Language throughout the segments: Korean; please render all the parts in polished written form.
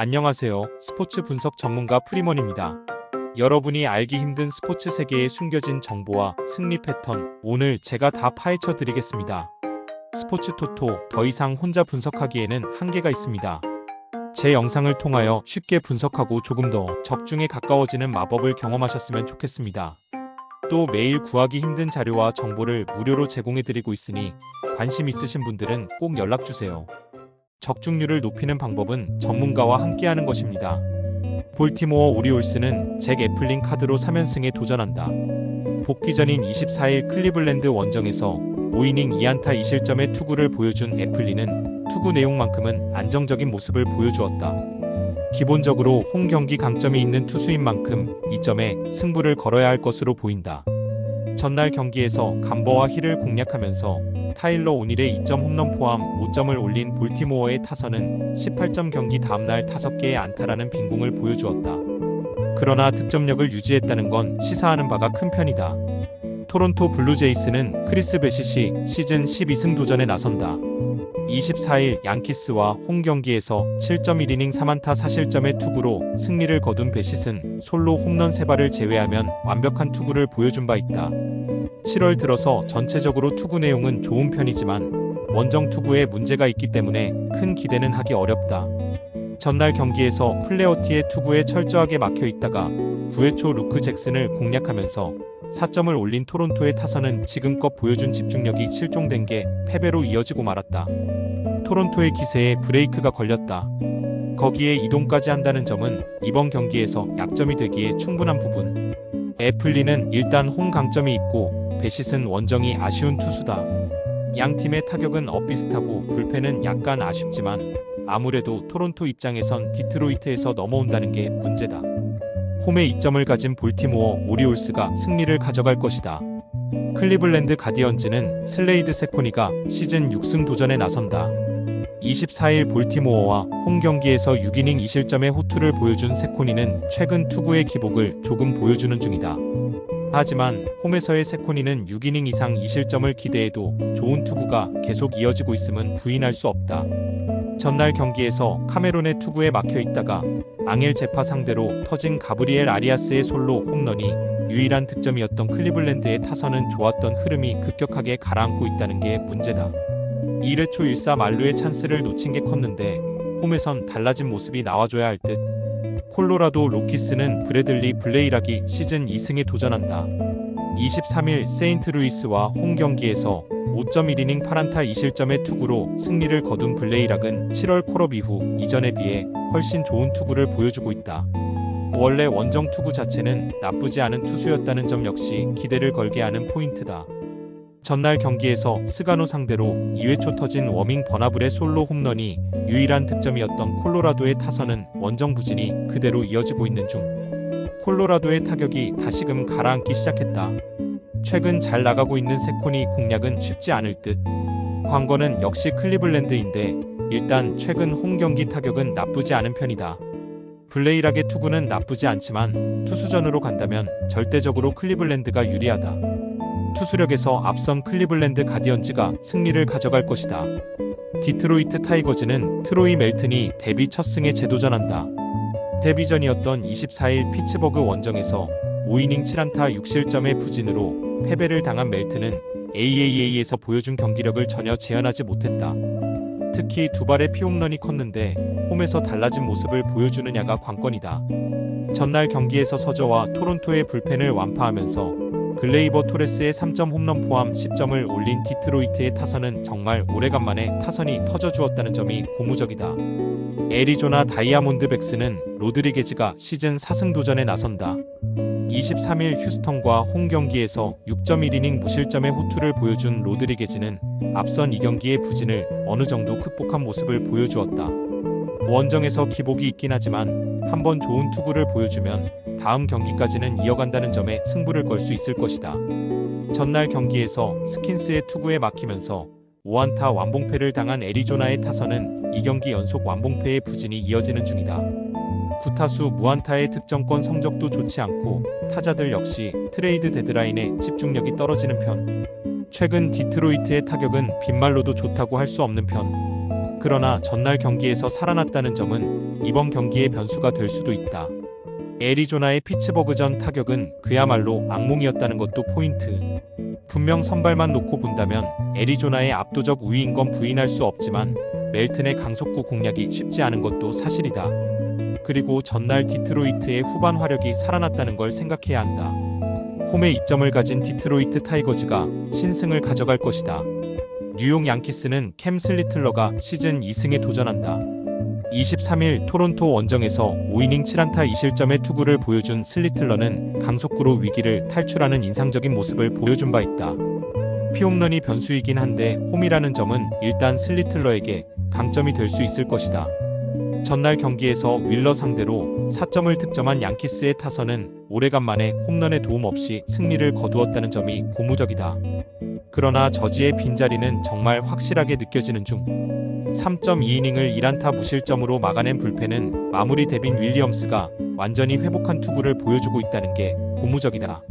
안녕하세요. 스포츠 분석 전문가 프리먼입니다. 여러분이 알기 힘든 스포츠 세계의 숨겨진 정보와 승리 패턴, 오늘 제가 다 파헤쳐 드리겠습니다. 스포츠 토토, 더 이상 혼자 분석하기에는 한계가 있습니다. 제 영상을 통하여 쉽게 분석하고 조금 더 적중에 가까워지는 마법을 경험하셨으면 좋겠습니다. 또 매일 구하기 힘든 자료와 정보를 무료로 제공해 드리고 있으니 관심 있으신 분들은 꼭 연락주세요. 적중률을 높이는 방법은 전문가와 함께하는 것입니다. 볼티모어 오리올스는 잭 애플린 카드로 3연승에 도전한다. 복귀 전인 24일 클리블랜드 원정에서 5이닝 2안타 2실점의 투구를 보여준 애플린은 투구 내용만큼은 안정적인 모습을 보여주었다. 기본적으로 홈 경기 강점이 있는 투수인 만큼 이 점에 승부를 걸어야 할 것으로 보인다. 전날 경기에서 감버와 힐을 공략하면서 타일러 오닐의 2점 홈런 포함 5점을 올린 볼티모어의 타선은 18점 경기 다음날 5개의 안타라는 빈공을 보여주었다. 그러나 득점력을 유지했다는 건 시사하는 바가 큰 편이다. 토론토 블루제이스는 크리스 베시시 시즌 12승 도전에 나선다. 24일 양키스와 홈 경기에서 7.1이닝 3안타 4실점의 투구로 승리를 거둔 베시스는 솔로 홈런 3발을 제외하면 완벽한 투구를 보여준 바 있다. 7월 들어서 전체적으로 투구 내용은 좋은 편이지만 원정 투구에 문제가 있기 때문에 큰 기대는 하기 어렵다. 전날 경기에서 플레어티의 투구에 철저하게 막혀 있다가 9회 초 루크 잭슨을 공략하면서 4점을 올린 토론토의 타선은 지금껏 보여준 집중력이 실종된 게 패배로 이어지고 말았다. 토론토의 기세에 브레이크가 걸렸다. 거기에 이동까지 한다는 점은 이번 경기에서 약점이 되기에 충분한 부분. 애플린은 일단 홈 강점이 있고 베시스는 원정이 아쉬운 투수다. 양 팀의 타격은 엇비슷하고 불펜은 약간 아쉽지만 아무래도 토론토 입장에선 디트로이트에서 넘어온다는 게 문제다. 홈에 2점을 가진 볼티모어 오리올스가 승리를 가져갈 것이다. 클리블랜드 가디언즈는 슬레이드 세코니가 시즌 6승 도전에 나선다. 24일 볼티모어와 홈 경기에서 6이닝 2실점의 호투를 보여준 세코니는 최근 투구의 기복을 조금 보여주는 중이다. 하지만 홈에서의 세코니는 6이닝 이상 2실점을 기대해도 좋은 투구가 계속 이어지고 있음은 부인할 수 없다. 전날 경기에서 카메론의 투구에 막혀 있다가 앙헬 제파 상대로 터진 가브리엘 아리아스의 솔로 홈런이 유일한 득점이었던 클리블랜드의 타선은 좋았던 흐름이 급격하게 가라앉고 있다는 게 문제다. 1회 초 1사 만루의 찬스를 놓친 게 컸는데 홈에선 달라진 모습이 나와줘야 할 듯. 콜로라도 로키스는 브래들리 블레이락이 시즌 2승에 도전한다. 23일 세인트루이스와 홈 경기에서 5.1이닝 8안타 2실점의 투구로 승리를 거둔 블레이락은 7월 콜업 이후 이전에 비해 훨씬 좋은 투구를 보여주고 있다. 원래 원정 투구 자체는 나쁘지 않은 투수였다는 점 역시 기대를 걸게 하는 포인트다. 전날 경기에서 스가노 상대로 2회 초 터진 워밍 버나블의 솔로 홈런이 유일한 득점이었던 콜로라도의 타선은 원정 부진이 그대로 이어지고 있는 중. 콜로라도의 타격이 다시금 가라앉기 시작했다. 최근 잘 나가고 있는 세코니 공략은 쉽지 않을 듯. 관건은 역시 클리블랜드인데 일단 최근 홈 경기 타격은 나쁘지 않은 편이다. 블레이락의 투구는 나쁘지 않지만 투수전으로 간다면 절대적으로 클리블랜드가 유리하다. 투수력에서 앞선 클리블랜드 가디언즈가 승리를 가져갈 것이다. 디트로이트 타이거즈는 트로이 멜튼이 데뷔 첫 승에 재도전한다. 데뷔전이었던 24일 피츠버그 원정에서 5이닝 7안타 6실점의 부진으로 패배를 당한 멜튼은 AAA에서 보여준 경기력을 전혀 재현하지 못했다. 특히 두 발의 피홈런이 컸는데 홈에서 달라진 모습을 보여주느냐가 관건이다. 전날 경기에서 서저와 토론토의 불펜을 완파하면서 글레이버 토레스의 3점 홈런 포함 10점을 올린 디트로이트의 타선은 정말 오래간만에 타선이 터져주었다는 점이 고무적이다. 애리조나 다이아몬드백스는 로드리게즈가 시즌 4승 도전에 나선다. 23일 휴스턴과 홈 경기에서 6.1이닝 무실점의 호투를 보여준 로드리게즈는 앞선 2경기의 부진을 어느 정도 극복한 모습을 보여주었다. 원정에서 기복이 있긴 하지만 한번 좋은 투구를 보여주면 다음 경기까지는 이어간다는 점에 승부를 걸 수 있을 것이다. 전날 경기에서 스킨스의 투구에 막히면서 5안타 완봉패를 당한 애리조나의 타선은 2경기 연속 완봉패의 부진이 이어지는 중이다. 9타수 무안타의 득점권 성적도 좋지 않고 타자들 역시 트레이드 데드라인에 집중력이 떨어지는 편. 최근 디트로이트의 타격은 빈말로도 좋다고 할 수 없는 편. 그러나 전날 경기에서 살아났다는 점은 이번 경기의 변수가 될 수도 있다. 애리조나의 피츠버그전 타격은 그야말로 악몽이었다는 것도 포인트. 분명 선발만 놓고 본다면 애리조나의 압도적 우위인 건 부인할 수 없지만 멜튼의 강속구 공략이 쉽지 않은 것도 사실이다. 그리고 전날 디트로이트의 후반 화력이 살아났다는 걸 생각해야 한다. 홈에 이점을 가진 디트로이트 타이거즈가 신승을 가져갈 것이다. 뉴욕 양키스는 캠 슬리틀러가 시즌 2승에 도전한다. 23일 토론토 원정에서 5이닝 7안타 2실점의 투구를 보여준 슬리틀러는 강속구로 위기를 탈출하는 인상적인 모습을 보여준 바 있다. 피홈런이 변수이긴 한데 홈이라는 점은 일단 슬리틀러에게 강점이 될 수 있을 것이다. 전날 경기에서 윌러 상대로 4점을 득점한 양키스의 타선은 오래간만에 홈런의 도움 없이 승리를 거두었다는 점이 고무적이다. 그러나 저지의 빈자리는 정말 확실하게 느껴지는 중. 3.2이닝을 1안타 무실점으로 막아낸 불펜은 마무리 데빈 윌리엄스가 완전히 회복한 투구를 보여주고 있다는 게 고무적이다.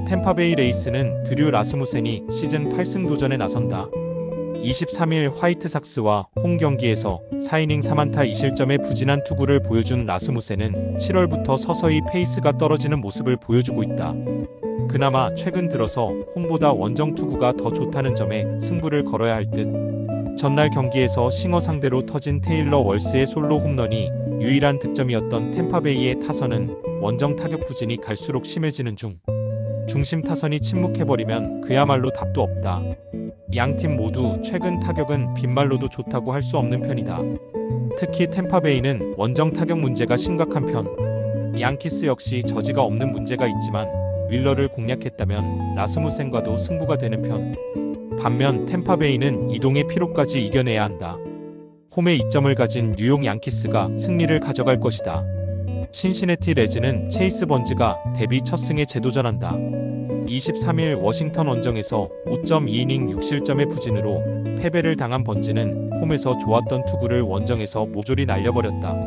템파베이 레이스는 드류 라스무센이 시즌 8승 도전에 나선다. 23일 화이트삭스와 홈 경기에서 4이닝 3안타 2실점의 부진한 투구를 보여준 라스무센은 7월부터 서서히 페이스가 떨어지는 모습을 보여주고 있다. 그나마 최근 들어서 홈보다 원정 투구가 더 좋다는 점에 승부를 걸어야 할 듯. 전날 경기에서 싱어 상대로 터진 테일러 월스의 솔로 홈런이 유일한 득점이었던 템파베이의 타선은 원정 타격 부진이 갈수록 심해지는 중. 중심 타선이 침묵해버리면 그야말로 답도 없다. 양팀 모두 최근 타격은 빈말로도 좋다고 할 수 없는 편이다. 특히 템파베이는 원정 타격 문제가 심각한 편. 양키스 역시 저지가 없는 문제가 있지만 윌러를 공략했다면 라스무센과도 승부가 되는 편. 반면 템파베이는 이동의 피로까지 이겨내야 한다. 홈에 이점을 가진 뉴욕 양키스가 승리를 가져갈 것이다. 신시내티 레즈는 체이스 번즈가 데뷔 첫 승에 재도전한다. 23일 워싱턴 원정에서 5.2이닝 6실점의 부진으로 패배를 당한 번즈는 홈에서 좋았던 투구를 원정에서 모조리 날려버렸다.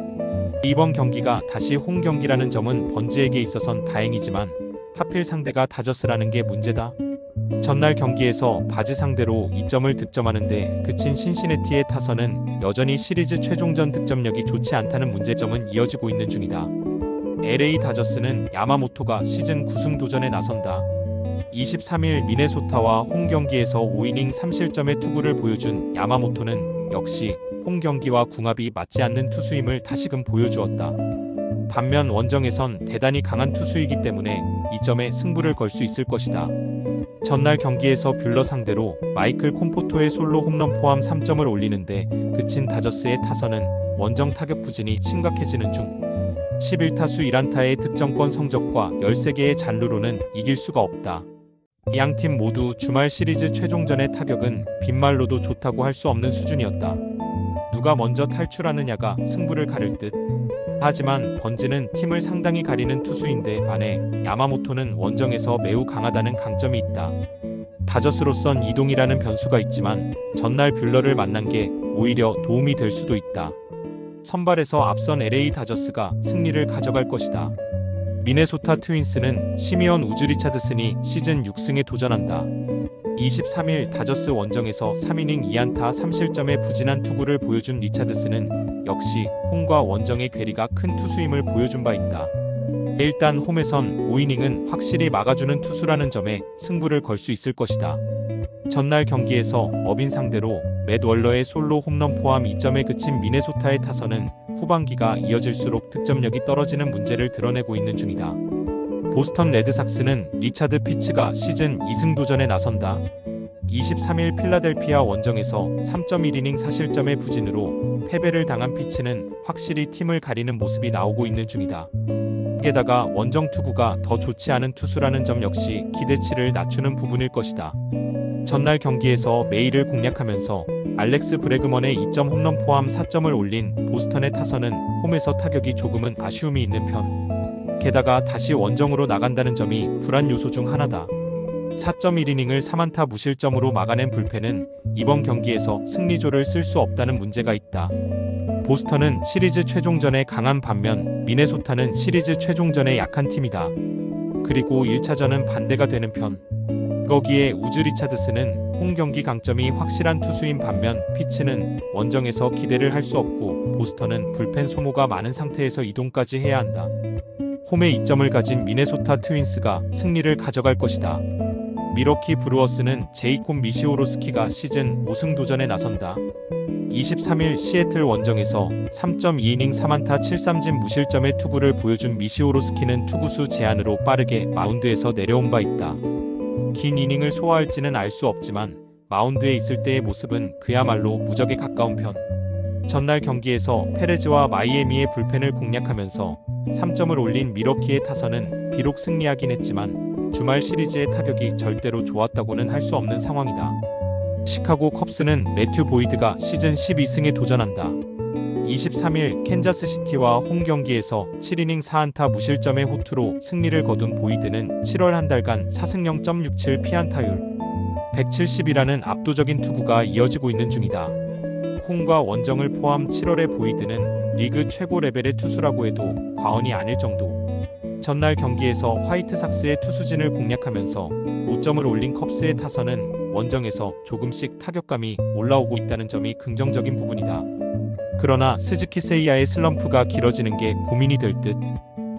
이번 경기가 다시 홈 경기라는 점은 번즈에게 있어선 다행이지만 하필 상대가 다저스라는 게 문제다. 전날 경기에서 바즈 상대로 2점을 득점하는데 그친 신시내티의 타선은 여전히 시리즈 최종전 득점력이 좋지 않다는 문제점은 이어지고 있는 중이다. LA 다저스는 야마모토가 시즌 9승 도전에 나선다. 23일 미네소타와 홈 경기에서 5이닝 3실점의 투구를 보여준 야마모토는 역시 홈 경기와 궁합이 맞지 않는 투수임을 다시금 보여주었다. 반면 원정에선 대단히 강한 투수이기 때문에 이 점에 승부를 걸 수 있을 것이다. 전날 경기에서 뷰러 상대로 마이클 콤포토의 솔로 홈런 포함 3점을 올리는데 그친 다저스의 타선은 원정 타격 부진이 심각해지는 중. 11타수 1안타의 득점권 성적과 13개의 잔루로는 이길 수가 없다. 양팀 모두 주말 시리즈 최종전의 타격은 빈말로도 좋다고 할 수 없는 수준이었다. 누가 먼저 탈출하느냐가 승부를 가릴 듯. 하지만 번즈는 팀을 상당히 가리는 투수인데 반해 야마모토는 원정에서 매우 강하다는 강점이 있다. 다저스로선 이동이라는 변수가 있지만 전날 뷰러를 만난 게 오히려 도움이 될 수도 있다. 선발에서 앞선 LA 다저스가 승리를 가져갈 것이다. 미네소타 트윈스는 시미언 우즈 리차드슨이 시즌 6승에 도전한다. 23일 다저스 원정에서 3이닝 2안타 3실점의 부진한 투구를 보여준 리차드슨은 역시 홈과 원정의 괴리가 큰 투수임을 보여준 바 있다. 일단 홈에선 5이닝은 확실히 막아주는 투수라는 점에 승부를 걸 수 있을 것이다. 전날 경기에서 어빈 상대로 맷 월러의 솔로 홈런 포함 2점에 그친 미네소타의 타선은 후반기가 이어질수록 득점력이 떨어지는 문제를 드러내고 있는 중이다. 보스턴 레드삭스는 리차드 피츠가 시즌 2승 도전에 나선다. 23일 필라델피아 원정에서 3.1이닝 4실점의 부진으로 패배를 당한 피츠는 확실히 팀을 가리는 모습이 나오고 있는 중이다. 게다가 원정 투구가 더 좋지 않은 투수라는 점 역시 기대치를 낮추는 부분일 것이다. 전날 경기에서 메이를 공략하면서 알렉스 브래그먼의 2점 홈런 포함 4점을 올린 보스턴의 타선은 홈에서 타격이 조금은 아쉬움이 있는 편. 게다가 다시 원정으로 나간다는 점이 불안 요소 중 하나다. 4.1이닝을 3안타 무실점으로 막아낸 불펜은 이번 경기에서 승리조를 쓸 수 없다는 문제가 있다. 보스턴은 시리즈 최종전에 강한 반면 미네소타는 시리즈 최종전에 약한 팀이다. 그리고 1차전은 반대가 되는 편. 거기에 우즈 리차드슨은 홈 경기 강점이 확실한 투수인 반면 피츠는 원정에서 기대를 할 수 없고 보스턴은 불펜 소모가 많은 상태에서 이동까지 해야 한다. 홈에 이점을 가진 미네소타 트윈스가 승리를 가져갈 것이다. 미러키 브루어스는 제이콥 미시오로스키가 시즌 5승 도전에 나선다. 23일 시애틀 원정에서 3.2이닝 3안타 7삼진 무실점의 투구를 보여준 미시오로스키는 투구수 제한으로 빠르게 마운드에서 내려온 바 있다. 긴 이닝을 소화할지는 알 수 없지만 마운드에 있을 때의 모습은 그야말로 무적에 가까운 편. 전날 경기에서 페레즈와 마이애미의 불펜을 공략하면서 3점을 올린 미러키의 타선은 비록 승리하긴 했지만 주말 시리즈의 타격이 절대로 좋았다고는 할 수 없는 상황이다. 시카고 컵스는 매튜 보이드가 시즌 12승에 도전한다. 23일 캔자스시티와 홈 경기에서 7이닝 4안타 무실점의 호투로 승리를 거둔 보이드는 7월 한 달간 4승 0.67 피안타율 170이라는 압도적인 투구가 이어지고 있는 중이다. 홈과 원정을 포함 7월의 보이드는 리그 최고 레벨의 투수라고 해도 과언이 아닐 정도. 전날 경기에서 화이트삭스의 투수진을 공략하면서 5점을 올린 컵스의 타선은 원정에서 조금씩 타격감이 올라오고 있다는 점이 긍정적인 부분이다. 그러나 스즈키 세이야의 슬럼프가 길어지는 게 고민이 될 듯.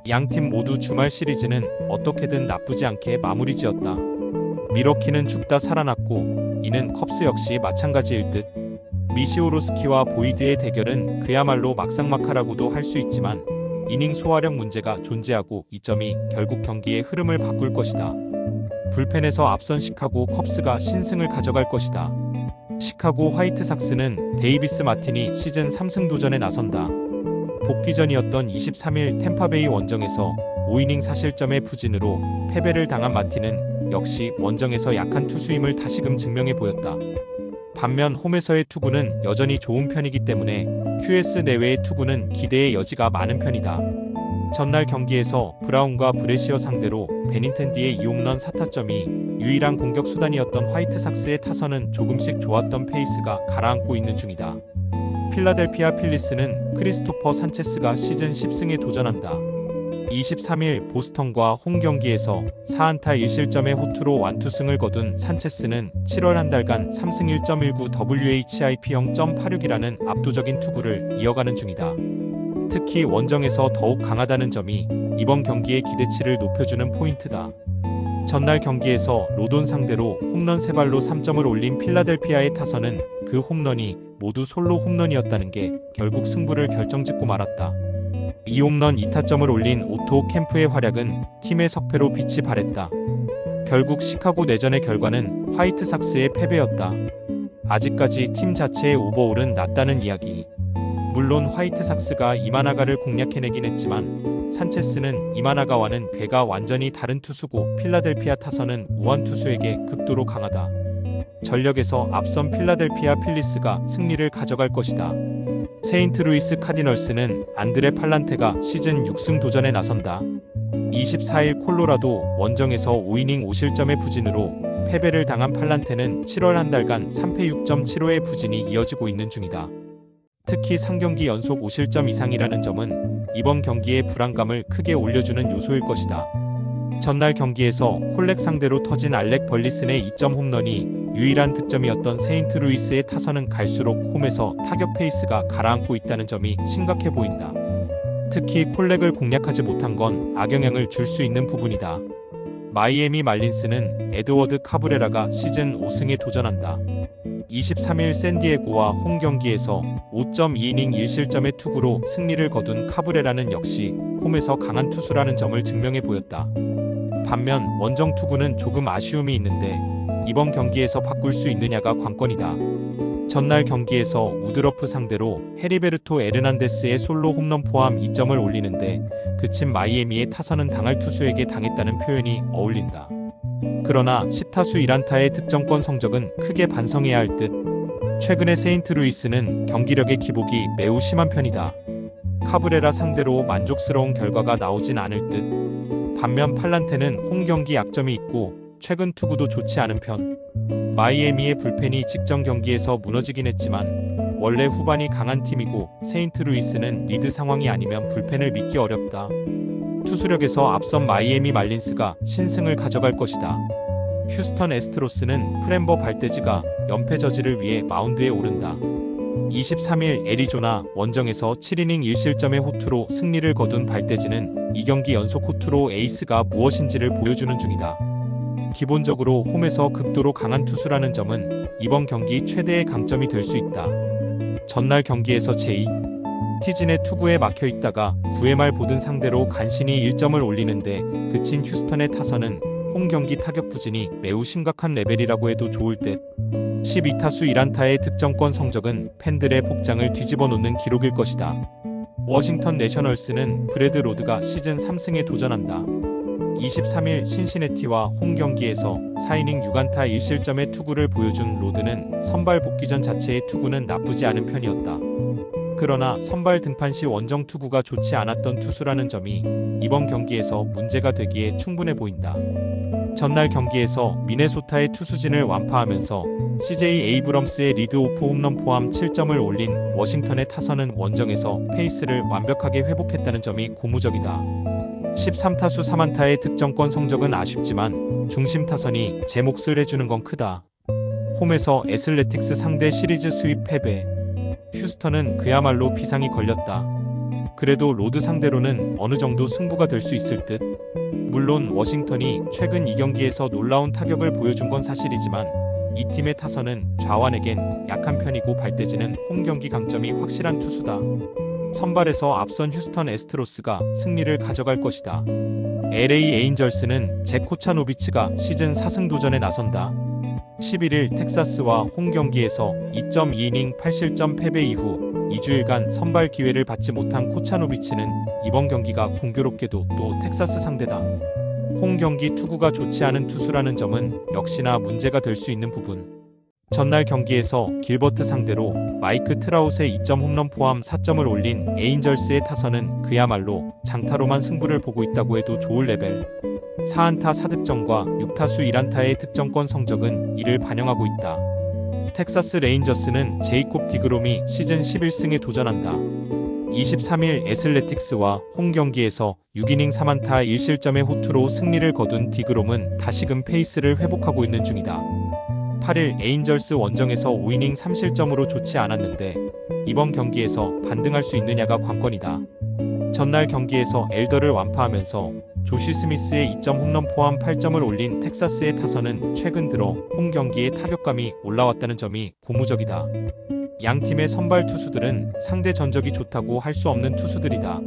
양팀 모두 주말 시리즈는 어떻게든 나쁘지 않게 마무리 지었다. 미러키는 죽다 살아났고 이는 컵스 역시 마찬가지일 듯. 미시오로스키와 보이드의 대결은 그야말로 막상막하라고도 할 수 있지만 이닝 소화력 문제가 존재하고 이 점이 결국 경기의 흐름을 바꿀 것이다. 불펜에서 앞선 시카고 컵스가 신승을 가져갈 것이다. 시카고 화이트삭스는 데이비스 마틴이 시즌 3승 도전에 나선다. 복귀전이었던 23일 템파베이 원정에서 5이닝 4실점의 부진으로 패배를 당한 마틴은 역시 원정에서 약한 투수임을 다시금 증명해 보였다. 반면 홈에서의 투구는 여전히 좋은 편이기 때문에 QS 내외의 투구는 기대의 여지가 많은 편이다. 전날 경기에서 브라운과 브레시어 상대로 베닌텐디의 2홈런 4타점이 유일한 공격 수단이었던 화이트삭스의 타선은 조금씩 좋았던 페이스가 가라앉고 있는 중이다. 필라델피아 필리스는 크리스토퍼 산체스가 시즌 10승에 도전한다. 23일 보스턴과 홈 경기에서 4안타 1실점의 호투로 완투승을 거둔 산체스는 7월 한 달간 3승 1.19 WHIP 0.86이라는 압도적인 투구를 이어가는 중이다. 특히 원정에서 더욱 강하다는 점이 이번 경기의 기대치를 높여주는 포인트다. 전날 경기에서 로돈 상대로 홈런 3발로 3점을 올린 필라델피아의 타선은 그 홈런이 모두 솔로 홈런이었다는 게 결국 승부를 결정짓고 말았다. 2홈런 2타점을 올린 오토 캠프의 활약은 팀의 석패로 빛이 발했다. 결국 시카고 내전의 결과는 화이트삭스의 패배였다. 아직까지 팀 자체의 오버올은 낮다는 이야기. 물론 화이트삭스가 이마나가를 공략해내긴 했지만 산체스는 이마나가와는 궤가 완전히 다른 투수고 필라델피아 타선은 우완 투수에게 극도로 강하다. 전력에서 앞선 필라델피아 필리스가 승리를 가져갈 것이다. 세인트루이스 카디널스는 안드레 팔란테가 시즌 6승 도전에 나선다. 24일 콜로라도 원정에서 5이닝 5실점의 부진으로 패배를 당한 팔란테는 7월 한 달간 3패 6.75의 부진이 이어지고 있는 중이다. 특히 3경기 연속 5실점 이상이라는 점은 이번 경기의 불안감을 크게 올려주는 요소일 것이다. 전날 경기에서 콜렉 상대로 터진 알렉 벌리슨의 2점 홈런이 유일한 득점이었던 세인트루이스의 타선은 갈수록 홈에서 타격 페이스가 가라앉고 있다는 점이 심각해 보인다. 특히 콜렉을 공략하지 못한 건 악영향을 줄 수 있는 부분이다. 마이애미 말린스는 에드워드 카브레라가 시즌 5승에 도전한다. 23일 샌디에고와 홈 경기에서 5.2이닝 1실점의 투구로 승리를 거둔 카브레라는 역시 홈에서 강한 투수라는 점을 증명해 보였다. 반면 원정 투구는 조금 아쉬움이 있는데 이번 경기에서 바꿀 수 있느냐가 관건이다. 전날 경기에서 우드러프 상대로 헤리베르토 에르난데스의 솔로 홈런 포함 2점을 올리는데 그친 마이애미의 타선은 당할 투수에게 당했다는 표현이 어울린다. 그러나 10타수 1안타의 득점권 성적은 크게 반성해야 할 듯. 최근에 세인트루이스는 경기력의 기복이 매우 심한 편이다. 카브레라 상대로 만족스러운 결과가 나오진 않을 듯. 반면 팔란테는 홈 경기 약점이 있고 최근 투구도 좋지 않은 편. 마이애미의 불펜이 직전 경기에서 무너지긴 했지만 원래 후반이 강한 팀이고 세인트루이스는 리드 상황이 아니면 불펜을 믿기 어렵다. 투수력에서 앞선 마이애미 말린스가 신승을 가져갈 것이다. 휴스턴 애스트로스는 프랜버 발대지가 연패 저지를 위해 마운드에 오른다. 23일 애리조나 원정에서 7이닝 1실점의 호투로 승리를 거둔 발대지는 2경기 연속 호투로 에이스가 무엇인지를 보여주는 중이다. 기본적으로 홈에서 극도로 강한 투수라는 점은 이번 경기 최대의 강점이 될 수 있다. 전날 경기에서 티진의 투구에 막혀 있다가 9회 말 보든 상대로 간신히 1점을 올리는데 그친 휴스턴의 타선은 홈 경기 타격 부진이 매우 심각한 레벨이라고 해도 좋을 듯. 12타수 1안타의 득점권 성적은 팬들의 복장을 뒤집어 놓는 기록일 것이다. 워싱턴 내셔널스는 브래드 로드가 시즌 3승에 도전한다. 23일 신시내티와 홈 경기에서 4이닝 6안타 1실점의 투구를 보여준 로드는 선발 복귀 전 자체의 투구는 나쁘지 않은 편이었다. 그러나 선발 등판 시 원정 투구가 좋지 않았던 투수라는 점이 이번 경기에서 문제가 되기에 충분해 보인다. 전날 경기에서 미네소타의 투수진을 완파하면서 CJ 에이브럼스의 리드오프 홈런 포함 7점을 올린 워싱턴의 타선은 원정에서 페이스를 완벽하게 회복했다는 점이 고무적이다. 13타수 3안타의 득점권 성적은 아쉽지만 중심 타선이 제 몫을 해주는 건 크다. 홈에서 애슬레틱스 상대 시리즈 스윕 패배. 휴스턴은 그야말로 비상이 걸렸다. 그래도 로드 상대로는 어느 정도 승부가 될 수 있을 듯. 물론 워싱턴이 최근 2경기에서 놀라운 타격을 보여준 건 사실이지만 이 팀의 타선은 좌완에겐 약한 편이고 발대지는 홈 경기 강점이 확실한 투수다. 선발에서 앞선 휴스턴 애스트로스가 승리를 가져갈 것이다. LA 에인절스는 잭 코차노비츠가 시즌 4승 도전에 나선다. 11일 텍사스와 홈 경기에서 2.2이닝 8실점 패배 이후 2주일간 선발 기회를 받지 못한 코차노비치는 이번 경기가 공교롭게도 또 텍사스 상대다. 홈 경기 투구가 좋지 않은 투수라는 점은 역시나 문제가 될 수 있는 부분. 전날 경기에서 길버트 상대로 마이크 트라웃의 2점 홈런 포함 4점을 올린 에인절스의 타선은 그야말로 장타로만 승부를 보고 있다고 해도 좋을 레벨. 4안타 4득점과 6타수 1안타의 득점권 성적은 이를 반영하고 있다. 텍사스 레인저스는 제이콥 디그롬이 시즌 11승에 도전한다. 23일 애슬레틱스와 홈 경기에서 6이닝 3안타 1실점의 호투로 승리를 거둔 디그롬은 다시금 페이스를 회복하고 있는 중이다. 8일 에인절스 원정에서 5이닝 3실점으로 좋지 않았는데 이번 경기에서 반등할 수 있느냐가 관건이다. 전날 경기에서 엘더를 완파하면서 조시 스미스의 2점 홈런 포함 8점을 올린 텍사스의 타선은 최근 들어 홈 경기의 타격감이 올라왔다는 점이 고무적이다. 양 팀의 선발 투수들은 상대 전적이 좋다고 할 수 없는 투수들이다.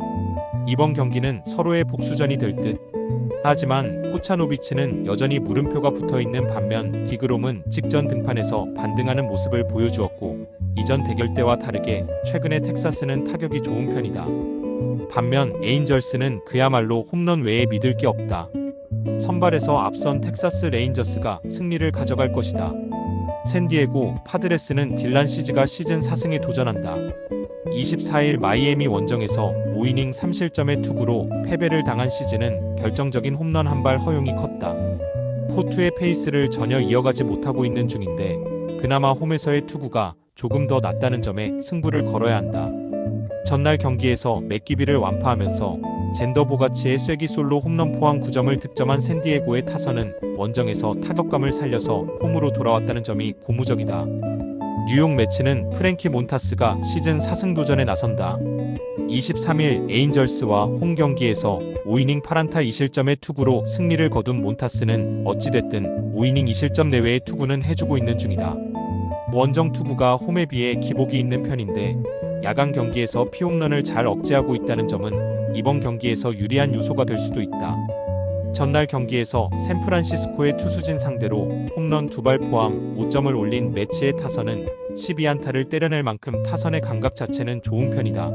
이번 경기는 서로의 복수전이 될 듯. 하지만 코차노비치는 여전히 물음표가 붙어있는 반면 디그롬은 직전 등판에서 반등하는 모습을 보여주었고 이전 대결 때와 다르게 최근의 텍사스는 타격이 좋은 편이다. 반면 에인절스는 그야말로 홈런 외에 믿을 게 없다. 선발에서 앞선 텍사스 레인저스가 승리를 가져갈 것이다. 샌디에고 파드레스는 딜란 시즈가 시즌 4승에 도전한다. 24일 마이애미 원정에서 5이닝 3실점의 투구로 패배를 당한 시즈는 결정적인 홈런 한 발 허용이 컸다. 호투의 페이스를 전혀 이어가지 못하고 있는 중인데 그나마 홈에서의 투구가 조금 더 낫다는 점에 승부를 걸어야 한다. 전날 경기에서 맥기비를 완파하면서 젠더 보가치의 쐐기 솔로 홈런 포함 9점을 득점한 샌디에고의 타선은 원정에서 타격감을 살려서 홈으로 돌아왔다는 점이 고무적이다. 뉴욕 매츠는 프랭키 몬타스가 시즌 4승 도전에 나선다. 23일 에인절스와 홈 경기에서 5이닝 8안타 2실점의 투구로 승리를 거둔 몬타스는 어찌됐든 5이닝 2실점 내외의 투구는 해주고 있는 중이다. 원정 투구가 홈에 비해 기복이 있는 편인데 야간 경기에서 피홈런을 잘 억제하고 있다는 점은 이번 경기에서 유리한 요소가 될 수도 있다. 전날 경기에서 샌프란시스코의 투수진 상대로 홈런 2발 포함 5점을 올린 매치의 타선은 12안타를 때려낼 만큼 타선의 감각 자체는 좋은 편이다.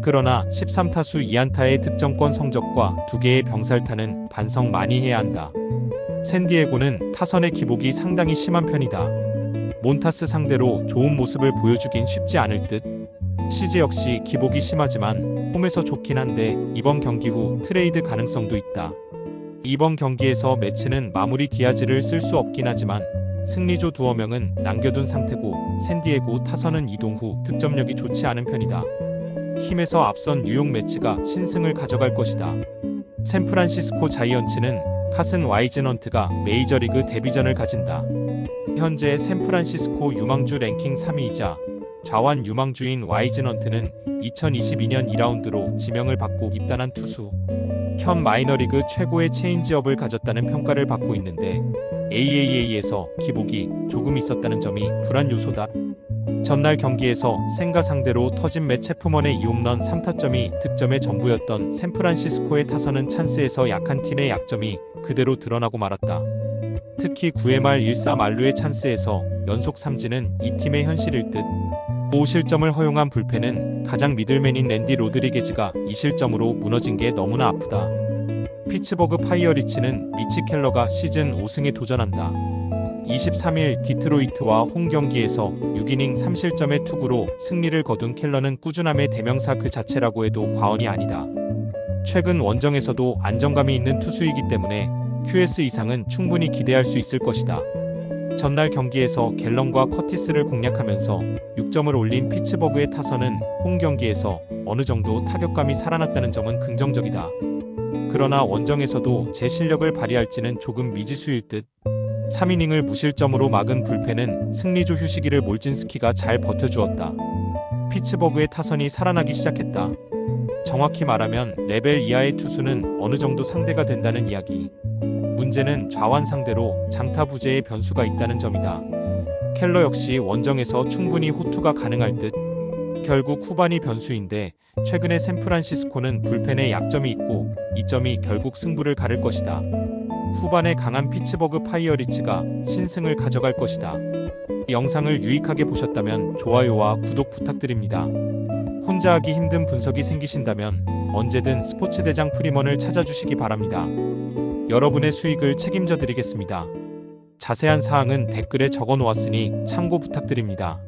그러나 13타수 2안타의 득점권 성적과 2개의 병살타는 반성 많이 해야 한다. 샌디에고는 타선의 기복이 상당히 심한 편이다. 몬타스 상대로 좋은 모습을 보여주긴 쉽지 않을 듯. 시즈 역시 기복이 심하지만 홈에서 좋긴 한데 이번 경기 후 트레이드 가능성도 있다. 이번 경기에서 매치는 마무리 디아즈를 쓸 수 없긴 하지만 승리조 두어 명은 남겨둔 상태고 샌디에고 타선은 이동 후 득점력이 좋지 않은 편이다. 힘에서 앞선 뉴욕 매치가 신승을 가져갈 것이다. 샌프란시스코 자이언츠는 카슨 와이즈넌트가 메이저리그 데뷔전을 가진다. 현재 샌프란시스코 유망주 랭킹 3위이자 좌완 유망주인 와이즈넌트는 2022년 2라운드로 지명을 받고 입단한 투수. 현 마이너리그 최고의 체인지업을 가졌다는 평가를 받고 있는데 AAA에서 기복이 조금 있었다는 점이 불안 요소다. 전날 경기에서 생가 상대로 터진 맷 체프먼의 2홈런 3타점이 득점의 전부였던 샌프란시스코의 타선은 찬스에서 약한 팀의 약점이 그대로 드러나고 말았다. 특히 9회 말 1사 만루의 찬스에서 연속 삼진은 이 팀의 현실일 듯. 5실점을 허용한 불펜은 가장 미들맨인 랜디 로드리게즈가 2실점으로 무너진 게 너무나 아프다. 피츠버그 파이어리츠는 미치 켈러가 시즌 5승에 도전한다. 23일 디트로이트와 홈 경기에서 6이닝 3실점의 투구로 승리를 거둔 켈러는 꾸준함의 대명사 그 자체라고 해도 과언이 아니다. 최근 원정에서도 안정감이 있는 투수이기 때문에 QS 이상은 충분히 기대할 수 있을 것이다. 전날 경기에서 갤런과 커티스를 공략하면서 6점을 올린 피츠버그의 타선은 홈 경기에서 어느 정도 타격감이 살아났다는 점은 긍정적이다. 그러나 원정에서도 제 실력을 발휘할지는 조금 미지수일 듯. 3이닝을 무실점으로 막은 불펜은 승리조 휴식기를 몰진스키가 잘 버텨주었다. 피츠버그의 타선이 살아나기 시작했다. 정확히 말하면 레벨 이하의 투수는 어느 정도 상대가 된다는 이야기. 문제는 좌완 상대로 장타 부재의 변수가 있다는 점이다. 켈러 역시 원정에서 충분히 호투가 가능할 듯. 결국 후반이 변수인데 최근에 샌프란시스코는 불펜에 약점이 있고 이 점이 결국 승부를 가를 것이다. 후반에 강한 피츠버그 파이어리츠가 신승을 가져갈 것이다. 이 영상을 유익하게 보셨다면 좋아요와 구독 부탁드립니다. 혼자 하기 힘든 분석이 생기신다면 언제든 스포츠대장 프리먼을 찾아주시기 바랍니다. 여러분의 수익을 책임져 드리겠습니다. 자세한 사항은 댓글에 적어 놓았으니 참고 부탁드립니다.